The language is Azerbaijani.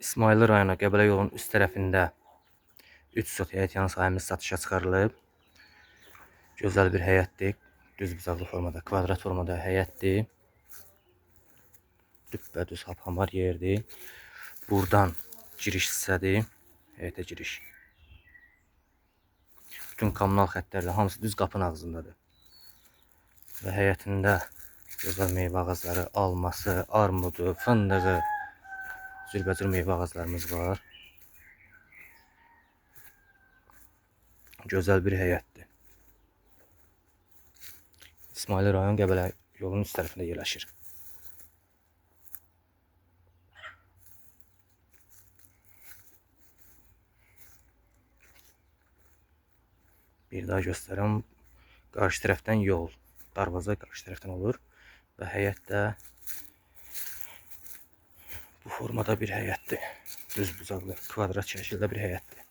İsmayıllı rayonu Qəbələ yolunun üst tərəfində 3 sot həyət yanı sahəmiz satışa çıxarılıb. Gözəl bir həyətdir. Düz bucaqlı formada, kvadrat formada həyətdir. Düppədüz hap-hamar yerdir. Buradan giriş hissədir. Həyətə giriş. Bütün kommunal xəttlərlə hamısı düz qapının ağzındadır. Və həyətində gözəl meyvə ağacları, alması, armudu, fındığı, cürbəcür meyvə ağaclarımız var. Gözəl bir həyətdir. İsmayıllı rayon Qəbələ yolunun üst tərəfində yerləşir. Bir daha göstərəm. Qarşı tərəfdən yol, darvaza qarşı tərəfdən olur və həyətdə bu formada bir həyətdir. Düz bucaqlı, kvadrat şəkildə bir həyətdir.